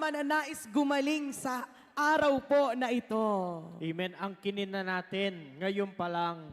mananais gumaling sa araw po na ito. Amen. Ang kinina natin, ngayon pa lang,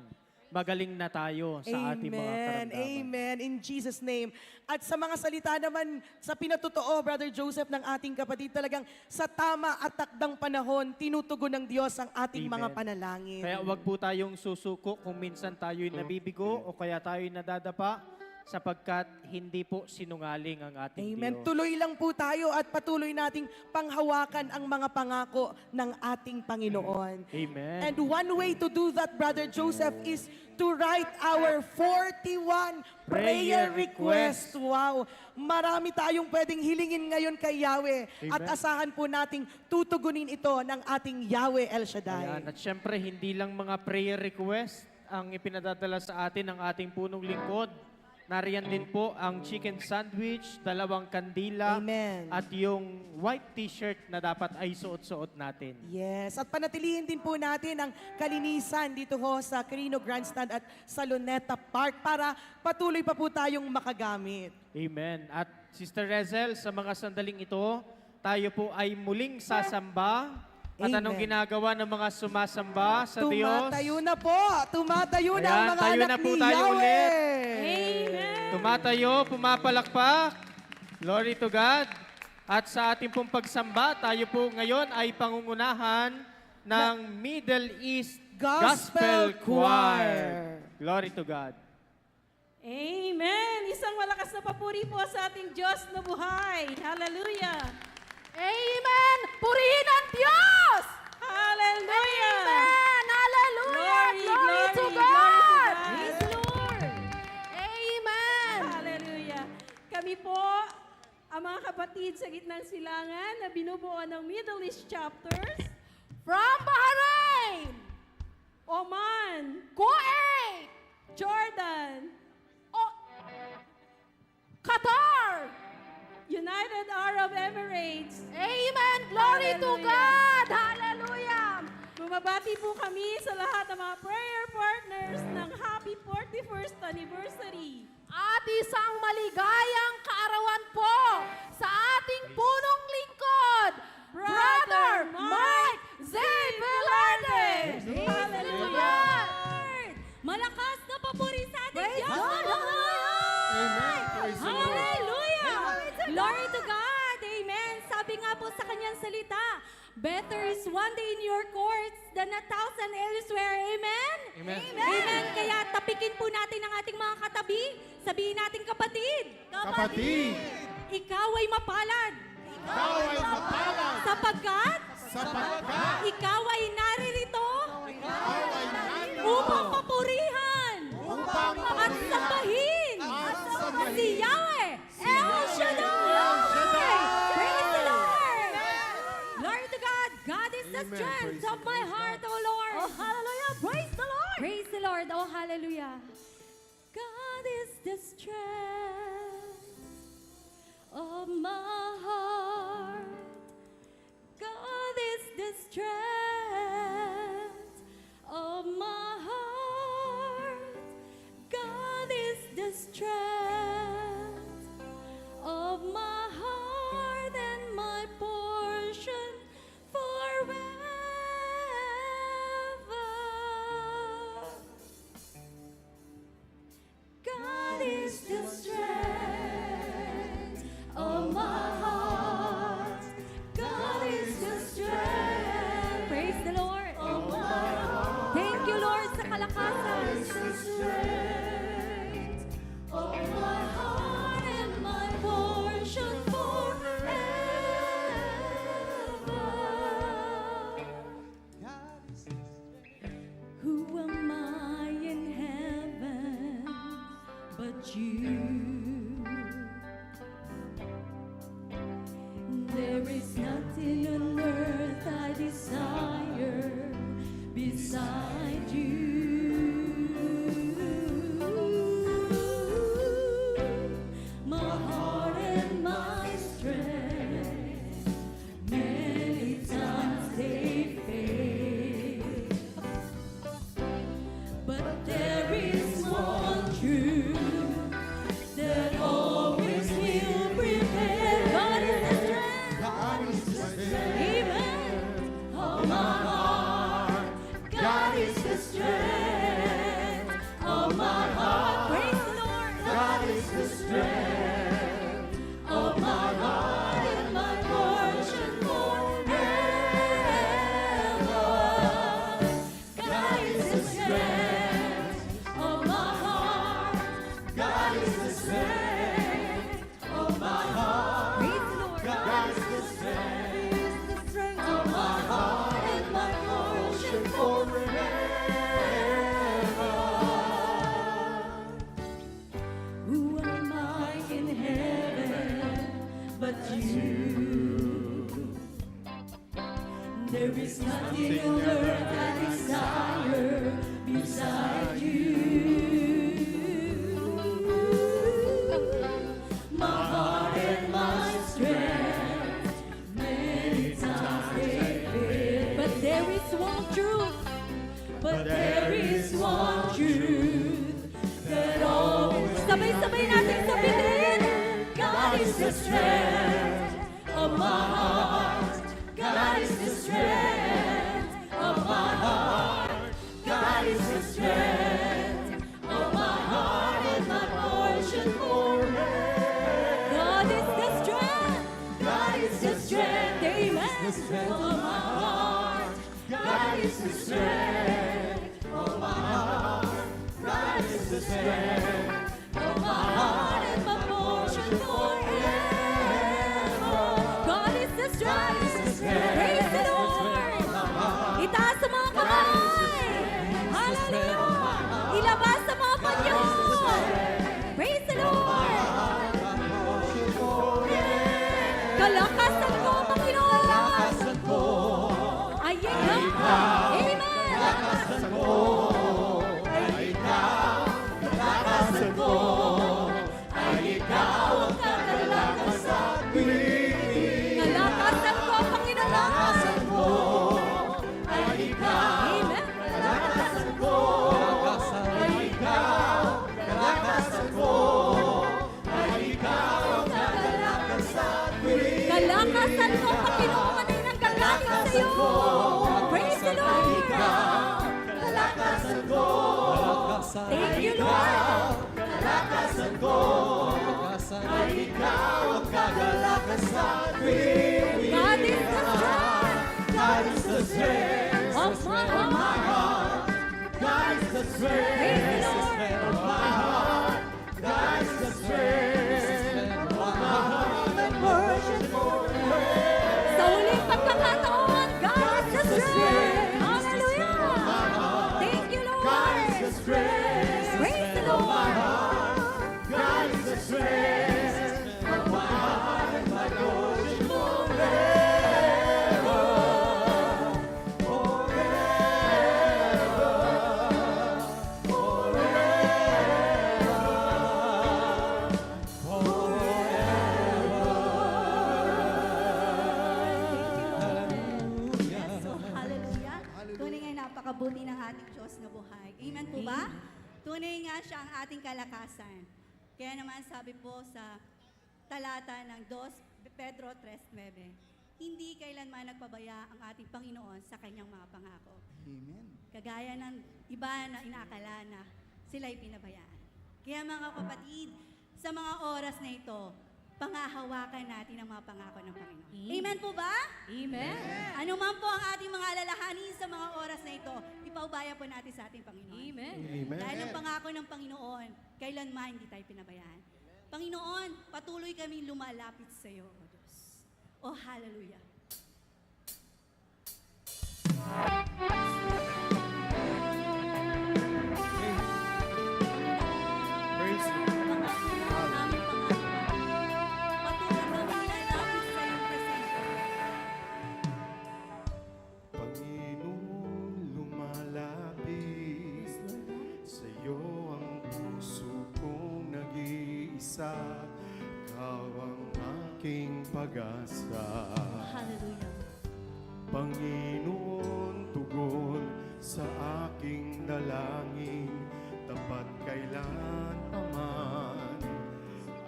magaling na tayo sa ating mga karamdaman. Amen. In Jesus' name. At sa mga salita naman, sa pinatotoo, Brother Joseph, ng ating kapatid, talagang sa tama at takdang panahon, tinutugon ng Diyos ang ating mga Amen. panalangin. Kaya wag po tayong susuko kung minsan tayo'y nabibigo o kaya tayo'y nadadapa sapagkat hindi po sinungaling ang ating Amen. Diyos. Tuloy lang po tayo at patuloy nating panghawakan ang mga pangako ng ating Panginoon. Amen. And one way to do that, Brother Joseph, is to write our 41 prayer request. Wow! Marami tayong pwedeng hilingin ngayon kay Yahweh. At Amen. asahan po nating tutugunin ito ng ating Yahweh El Shaddai. Ayan. At syempre, hindi lang mga prayer request ang ipinadadala sa atin ng ating punong lingkod. Nariyan din po ang chicken sandwich, 2 kandila, Amen. at yung white t-shirt na dapat ay suot-suot natin. Yes, at panatilihin din po natin ang kalinisan dito ho sa Quirino Grandstand at sa Luneta Park para patuloy pa po tayong makagamit. Amen. At Sister Rezel, sa mga sandaling ito, tayo po ay muling sasamba. At anong Amen. ginagawa ng mga sumasamba sa Diyos? Tumatayo na po. Tumatayo na ang Ayan, mga tayo anak na po ni tayo Yahweh. Amen. Tumatayo, pumapalakpak. Glory to God. At sa ating pong pagsamba, tayo po ngayon ay pangungunahan ng Middle East Gospel Choir. Glory to God. Amen. Isang malakas na papuri po sa ating Diyos na buhay. Hallelujah. Amen! Purihin ang Diyos! Hallelujah. Amen! Hallelujah! Glory to God! Praise the Lord. Amen! Hallelujah. Kami po, ang mga kapatid sa gitnang silangan na binubuo ng Middle East chapters, From Bahrain, Oman, Kuwait, Jordan, Qatar. United Arab Emirates. Amen! Glory to Hallelujah. God! Hallelujah! Bumabati po kami sa lahat ng mga prayer partners ng Happy 41st Anniversary. At isang maligayang kaarawan po sa ating punong lingkod, Brother Mike Z. Velarde! Hallelujah. Malakas na papuri sa ating Praise Diyos! God! Hallelujah! Praise the Hallelujah! Glory to Glory to God! Amen! Sabi nga po sa kanyang salita, better is one day in your courts than 1,000 elsewhere. Amen? Amen. Amen! Kaya tapikin po natin ang ating mga katabi. Sabihin natin, kapatid. Kapatid, Ikaw ay mapalad. ikaw ay mapalad Sapagkat sapagkat ikaw ay naririto ikaw ay narito upang papurihan upang at sambahin at sambahin si Yahweh El Shaddai! Praise the Lord! Glory to God! God is the Amen. strength Praise of my heart, O Lord! Oh, hallelujah! Praise the Lord! Praise the Lord! Oh, hallelujah! God is the strength of my heart. God is the strength of my heart. God is the strength of my heart and my portion forever. God is the strength of my heart. God is the strength. Praise the Lord. Of my heart. Thank you, Lord, sa kalakasan. The strength of my heart and my portion forever. Who am I in heaven but you? There is nothing on earth I desire beside you. My heart and my strength, many times they fade. But there is one truth that always will prevail. God is the strength. God is There is nothing on earth I desire beside you. My heart and my strength, many times they fail. But there is one truth, but there is one truth that always. Sabay-sabay natin sabihin. God is the strength of my heart. God is the strength of my heart. God is the strength of my heart and my portion forever. God is the strength. God is the strength. Amen. Of my heart. God is the strength of my heart. God is the strength of my heart and my portion forever. God is the strength. Praise the Lord. Itaas sa mga kamay. Hallelujah. Ilabas sa mga panyo. Praise the Lord. Kalakasan ko, Panginoon. Ayan ka. Amen. Kalakasan ko ay ikaw. Kalakasan ko ay ikaw ang kakalakas at piling. Kalakasan ko, Panginoon. Kalakasan ko ay ikaw. Amen. Kalakasan ko ay ikaw. Kalakasan ko ay ikaw ang kakalakas at piling. Kalakasan ko, Panginoon, ay nanggagaling sa iyo. Praise the Lord. Kalakasan ko Thank you, Lord. kalakasan ko ay ikaw ang kagalakas at piling. God is the strength God is the strength of my heart. God is the strength of my heart. God is the strength of my heart and worship forever. Sa huling pagkakataon, God is the strength. Hallelujah. Thank you, God is the Lord. strength Praise the of my Lord. heart. God is the strength of my heart and my worship forever. Yes, so hallelujah. Tunay nga napakabuti ng ating Diyos na buhay. Amen po ba? Tunay nga siya ang ating kalakasan. Kaya naman sabi po sa talata ng 2 Pedro 3:9, hindi kailanman nagpabaya ang ating Panginoon sa kanyang mga pangako. Amen. Kagaya ng iba na inaakala na sila'y pinabayaan. Kaya mga kapatid, sa mga oras na ito, pangahawakan natin ang mga pangako ng Panginoon. Amen po ba? Amen. Ano man po ang ating mga alalahanin sa mga oras na ito, ipaubaya po natin sa ating Panginoon. Amen. Amen. Dahil ang pangako ng Panginoon, kailanman hindi tayo pinabayaan. Panginoon, patuloy kaming lumalapit sa iyo, O Diyos. Oh, hallelujah. Praise you. Pangako na ang aming pangako. Patuloy kaming lalapit sa iyong presensya. Panginoon, lumalapit sa iyo ang puso kong nag-iisa. Ikaw ang aking pag-asa. Hallelujah. Panginoon, tugon sa aking dalangin, tapat kailanman,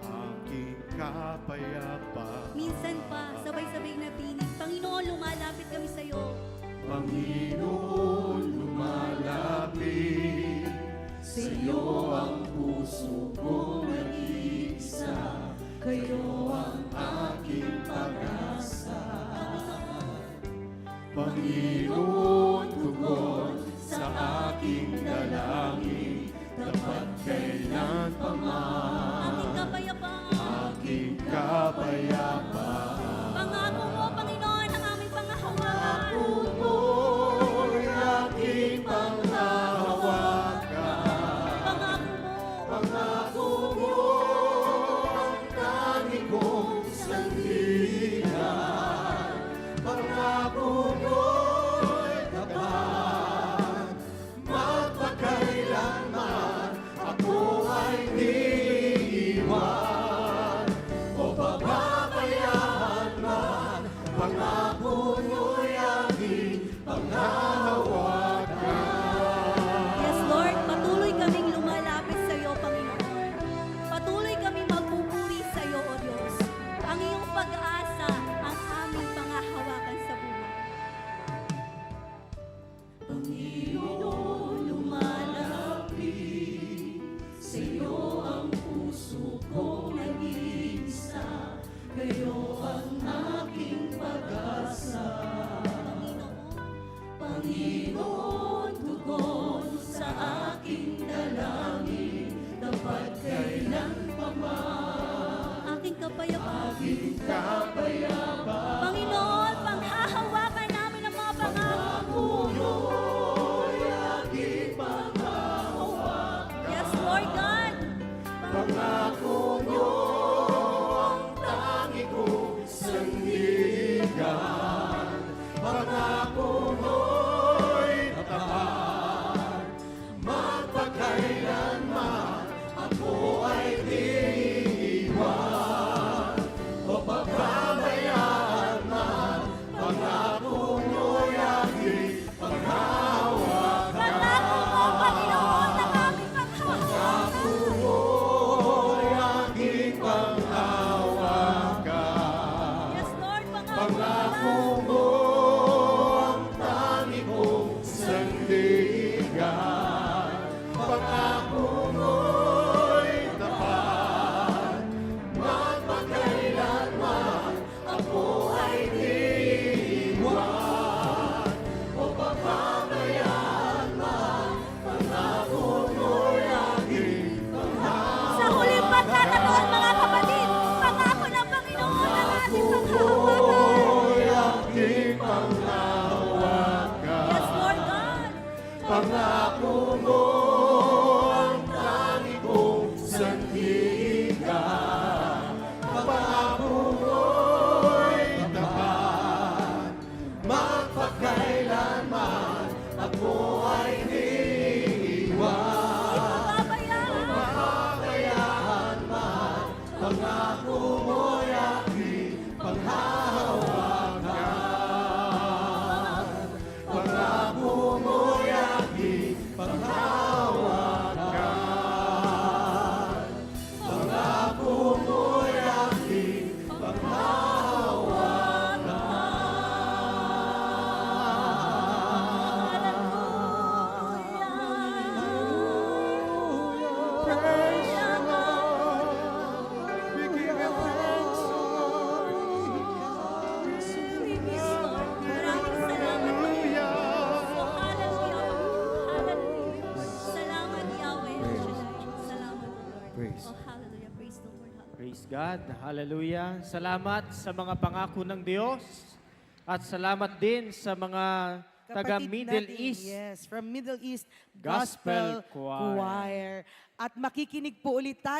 aking kapayapaan. Minsan pa, sabay-sabay na tinig, Panginoon, lumalapit kami sa iyo. Panginoon, lumalapit sa iyo ang puso kong nag-iisa. Kayo ang aking pag-asa. Panginoon, tugon sa aking dalangin, tapat kailan pa man, Aming kapayapaan. aking kapayapaan. Pangako mo, Panginoon, ang aming pangahawakan. Mo'y aking panghahawakan. Pangako mo. Pangako mo ang tanging kong sandigan. Pangako mo puno'y aking panghahawakan. Yes, Lord, patuloy kaming lumalapit sa iyo, Panginoon. Patuloy kaming magpupuri sa iyo, O Diyos. Ang iyong pag-asa ang aming panghahawakan sa buhay. Panginoon, lumalapit sa iyo ang puso kong nag-iisa. Kayo ang aking pag-asa. Panginoon, tugon sa aking dalangin, dapat kailan pa man. Aking kapayapaan. Panginoon, panghahawakan namin ang mga pangako mo. Yes, Lord God. Pangako mo ang tangi kong sandigan. Pangako mo'y tapat. Magpakailanman ako ay di iiwan o pababayaan man. Pangako mo'y aking panghahawakan. Pangako mo, Panginoon, ang aming panghahawakan. Mo'y aking panghahawakan. Yes, Lord, Pangako mo ang tangi kong sandigan. Pangako mo'y tapat. Magpakailanman ako ay di iiwan o pababayaan man. Pangako mo'y aking Sa huling pagkakataon, mga kapatid, pangako ng Panginoon ang ating panghahawakan. mo'y aking panghahawakan. Yes, Lord God. Pangako mo ang tangi kong sandigan. Pangako mo'y tapat. Magpakailanman ako ay di iiwan. Pabayaan man. Pangako mo'y aking panghahawakan. Pangako mo'y aking panghahawakan. Pangako mo'y aking Praise the Lord. We give you thanks, Lord. Maraming salamat, Panginoon. Hallelujah. Hallelujah. Salamat, Yahweh. El Shaddai. Salamat, Lord. Praise. Oh, hallelujah. Praise the Lord. Praise God. Hallelujah. Salamat sa mga pangako ng Diyos. At salamat din sa mga taga Kapatid Middle natin, East. Yes, from Middle East Gospel Gospel Choir. At makikinig po ulit tayo